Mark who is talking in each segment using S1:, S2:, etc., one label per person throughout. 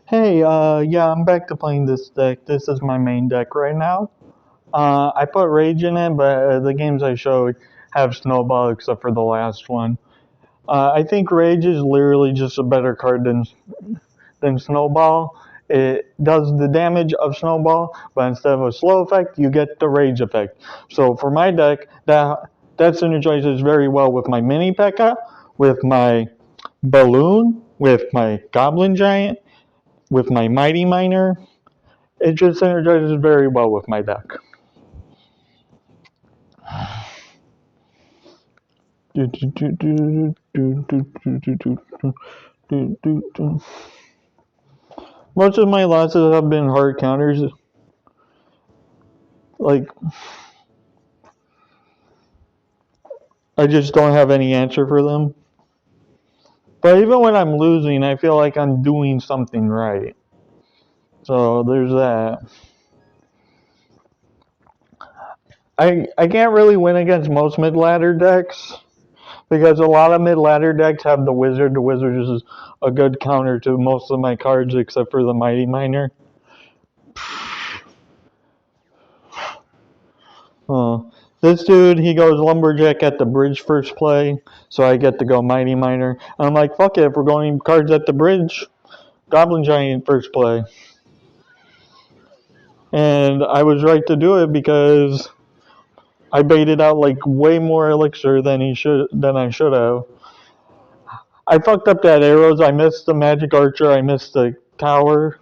S1: Hey, yeah, I'm back to playing this deck. This is my main deck right now. I put Rage in it, but the games I showed have Snowball except for the last one. I think Rage is literally just a better card than Snowball. It does the damage of Snowball, but instead of a slow effect, you get the Rage effect. So for my deck, that synergizes very well with my Mini P.E.K.K.A, with my Balloon, with my Goblin Giant, with my Mighty Miner. It just synergizes very well with my deck. Most of my losses have been hard counters. Like, I just don't have any answer for them. But even when I'm losing, I feel like I'm doing something right. So there's that. I can't really win against most mid ladder decks because a lot of mid ladder decks have the wizard. The wizard is a good counter to most of my cards except for the mighty miner. This dude, he goes Lumberjack at the bridge first play, so I get to go Mighty Miner. I'm like, fuck it, if we're going cards at the bridge, Goblin Giant first play. And I was right to do it because I baited out like way more elixir than I should have. I fucked up that arrows. I missed the magic archer. I missed the tower.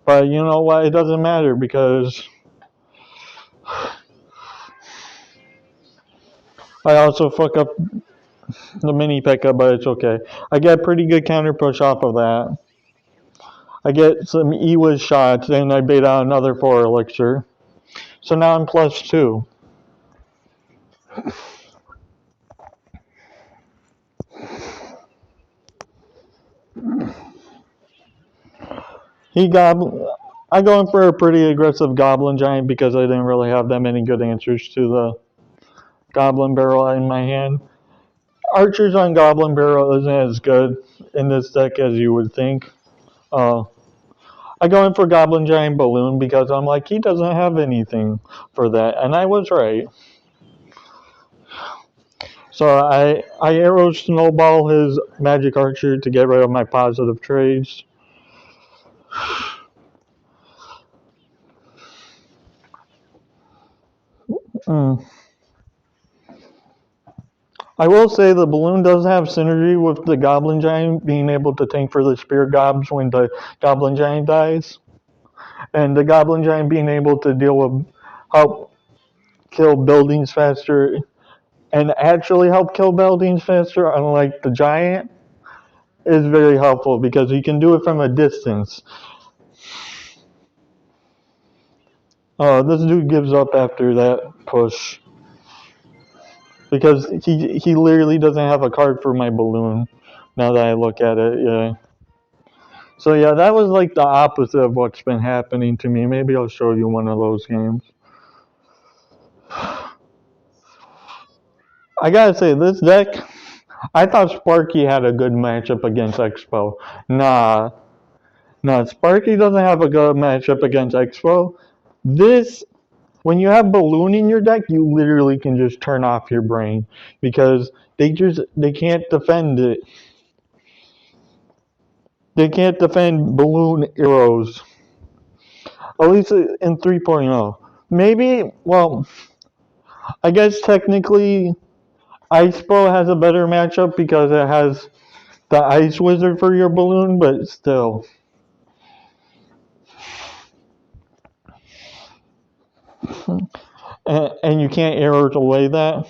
S1: But you know what? It doesn't matter because I also fuck up the mini P.E.K.K.A, but it's okay. I get pretty good counter push off of that. I get some Ewa shots, and I bait out another 4 elixir. So now I'm +2. I go in for a pretty aggressive Goblin Giant because I didn't really have that many good answers to the Goblin Barrel in my hand. Archers on Goblin Barrel isn't as good in this deck as you would think. I go in for Goblin Giant Balloon because I'm like, he doesn't have anything for that, and I was right. So I arrow snowball his magic archer to get rid of my positive trades. Mm. I will say the balloon does have synergy with the Goblin Giant being able to tank for the Spear Gobs when the Goblin Giant dies. And the Goblin Giant being able to help kill buildings faster and actually help kill buildings faster, unlike the Giant, is very helpful because you can do it from a distance. This dude gives up after that push because he literally doesn't have a card for my balloon. Now that I look at it, yeah. So yeah, that was like the opposite of what's been happening to me. Maybe I'll show you one of those games. I gotta say, this deck, I thought Sparky had a good matchup against Expo. Nah, Sparky doesn't have a good matchup against Expo. When you have Balloon in your deck, you literally can just turn off your brain because they can't defend it. They can't defend Balloon arrows. At least in 3.0. Maybe, well, I guess technically Ice-Bow has a better matchup because it has the Ice Wizard for your balloon, but still. And you can't arrow away that.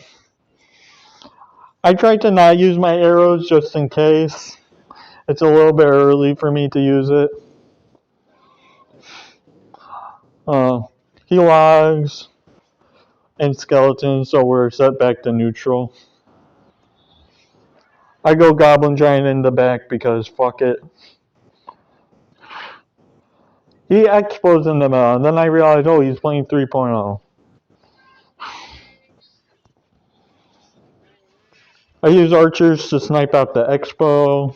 S1: I tried to not use my arrows just in case. It's a little bit early for me to use it. He logs and skeletons, so we're set back to neutral. I go Goblin Giant in the back because fuck it. He exposed in the middle, and then I realized, oh, he's playing 3.0. I use archers to snipe out the Expo.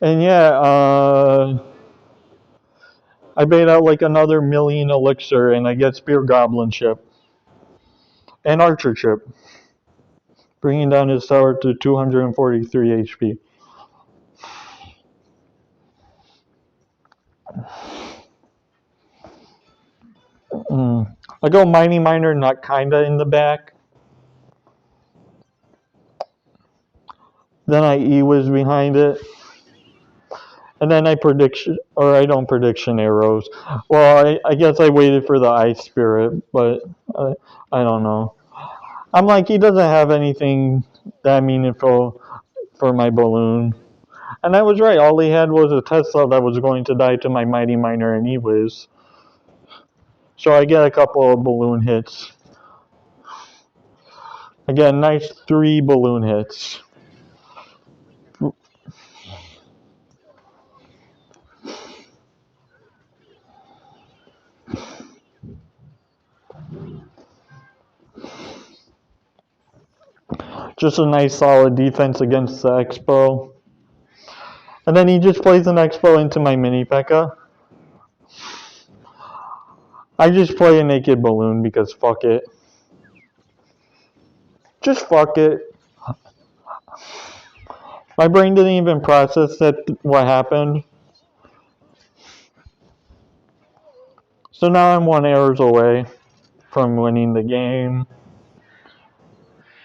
S1: And yeah, I paid out like another million elixir, and I get Spear Goblin chip and Archer chip, bringing down his tower to 243 HP. I go Mighty Miner, not kinda in the back. Then I E-Wiz behind it. And then I prediction, or I don't prediction arrows. Well, I guess I waited for the Ice Spirit, but I don't know. I'm like, he doesn't have anything that meaningful for my balloon. And I was right. All he had was a Tesla that was going to die to my Mighty Miner and E-Wiz. So I get a couple of balloon hits. I get a nice 3 balloon hits. Just a nice solid defense against the Expo. And then he just plays an Expo into my Mini P.E.K.K.A. I just play a naked balloon because fuck it. Just fuck it. My brain didn't even process that what happened. So now I'm 1 errors away from winning the game.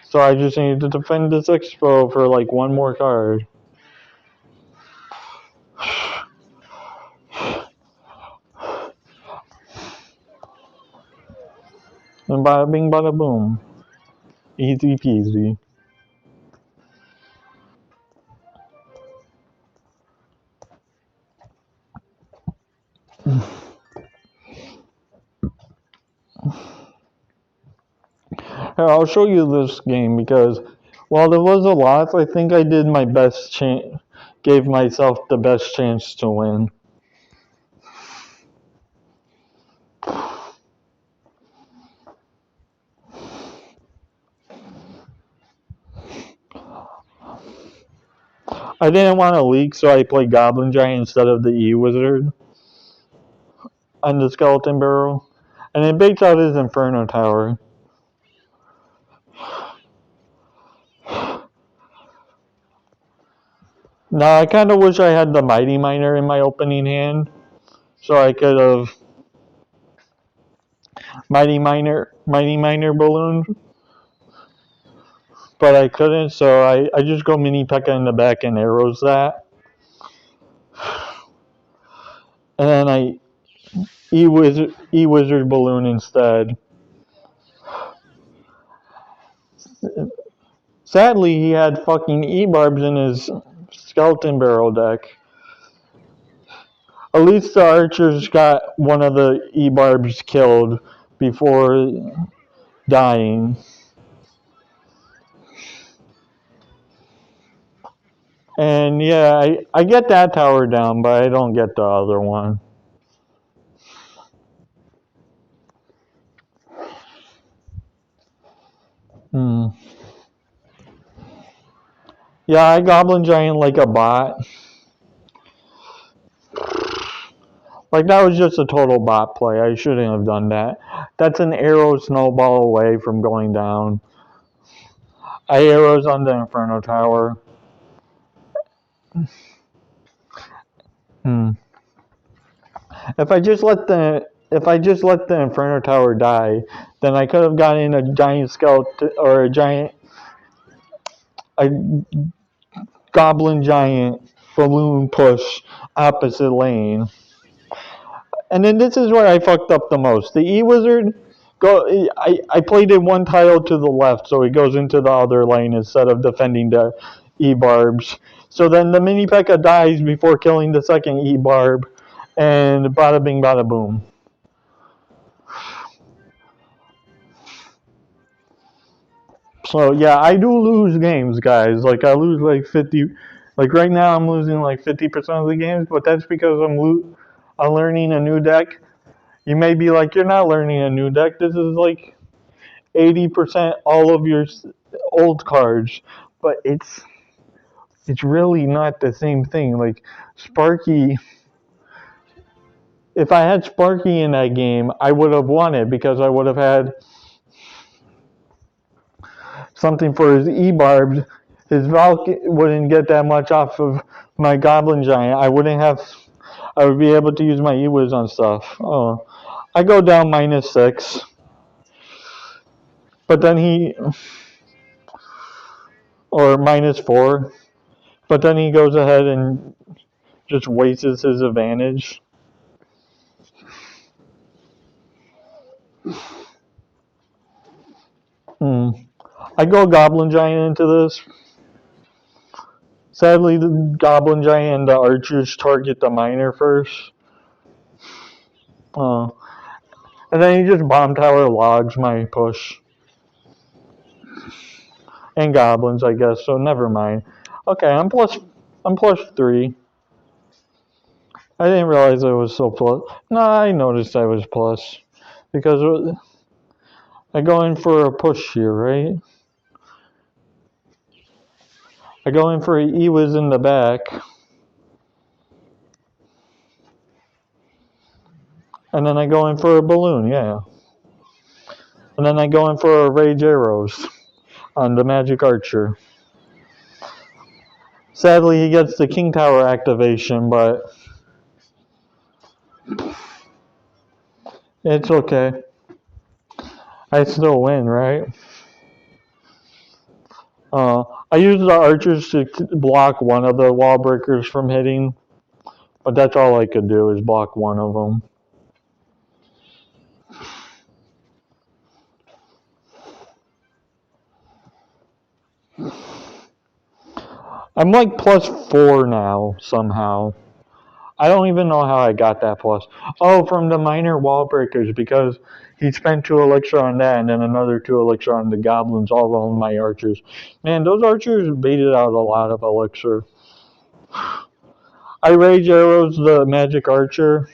S1: So I just need to defend this Expo for like 1 more card. And bada bing bada boom. Easy peasy. Here, I'll show you this game because while there was a loss, I think I did my best chance, gave myself the best chance to win. I didn't want to leak, so I played Goblin Giant instead of the E-Wizard on the Skeleton Barrel. And it baits out his Inferno Tower. Now, I kind of wish I had the Mighty Miner in my opening hand, so I could have Mighty Miner balloon, but I couldn't, so I just go Mini P.E.K.K.A. in the back and arrows that. And then I E-Wizard balloon instead. Sadly, he had fucking E-Barbs in his Skeleton Barrel deck. At least the archers got one of the E-Barbs killed before dying. And yeah, I get that tower down, but I don't get the other one. Yeah, I Goblin Giant like a bot. Like, that was just a total bot play. I shouldn't have done that. That's an arrow snowball away from going down. I arrows on the Inferno Tower. If I just let the Inferno Tower die, then I could have gotten a giant skeleton or a Goblin Giant balloon push opposite lane. And then this is where I fucked up the most. The E-Wizard, I played it 1 tile to the left, so it goes into the other lane instead of defending the E-Barbs. So then the Mini P.E.K.K.A. dies before killing the second E-Barb, and bada bing bada boom. So yeah, I do lose games, guys. Like, I lose like 50. Like, right now, I'm losing like 50% of the games, but that's because I'm learning a new deck. You may be like, you're not learning a new deck. This is like 80% all of your old cards, but it's it's really not the same thing. Like Sparky, if I had Sparky in that game, I would have won it because I would have had something for his E-barbs. His Valk wouldn't get that much off of my Goblin Giant. I would be able to use my E-Wiz on stuff. Oh, I go down -6. But then or -4. But then he goes ahead and just wastes his advantage. I go Goblin Giant into this. Sadly, the Goblin Giant and the archers target the miner first. And then he just bomb tower logs my push. And goblins, I guess, so never mind. Okay, I'm +3. I didn't realize I was so plus. No, I noticed I was plus. Because I go in for a push here, right? I go in for an E-Wiz in the back. And then I go in for a balloon, yeah. And then I go in for a Rage Arrows on the Magic Archer. Sadly, he gets the King Tower activation, but it's okay. I still win, right? I use the archers to block one of the wall breakers from hitting, but that's all I could do is block one of them. I'm like +4 now, somehow. I don't even know how I got that plus. Oh, from the minor wall breakers, because he spent 2 elixir on that and then another 2 elixir on the goblins, all on my archers. Man, those archers baited out a lot of elixir. I Rage Arrows the Magic Archer.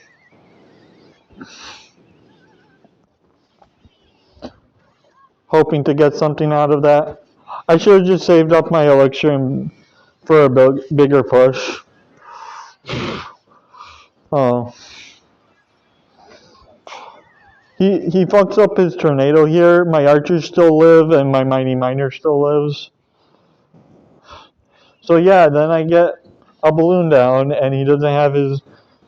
S1: Hoping to get something out of that. I should have just saved up my elixir for a bigger push. Oh. He fucks up his tornado here. My archers still live and my mighty miner still lives. So yeah, then I get a balloon down and he doesn't have his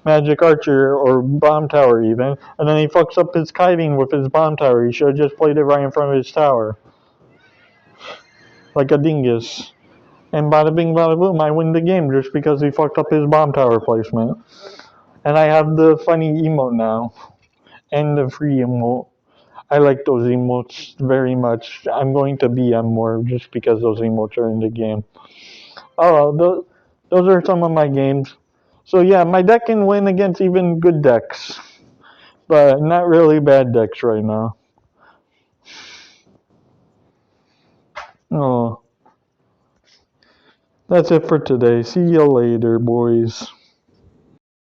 S1: magic archer or bomb tower even. And then he fucks up his kiting with his bomb tower. He should have just played it right in front of his tower. Like a dingus. And bada bing bada boom, I win the game just because he fucked up his bomb tower placement. And I have the funny emote now. And the free emote. I like those emotes very much. I'm going to BM more just because those emotes are in the game. Oh, those are some of my games. So yeah, my deck can win against even good decks. But not really bad decks right now. Oh. That's it for today. See you later, boys.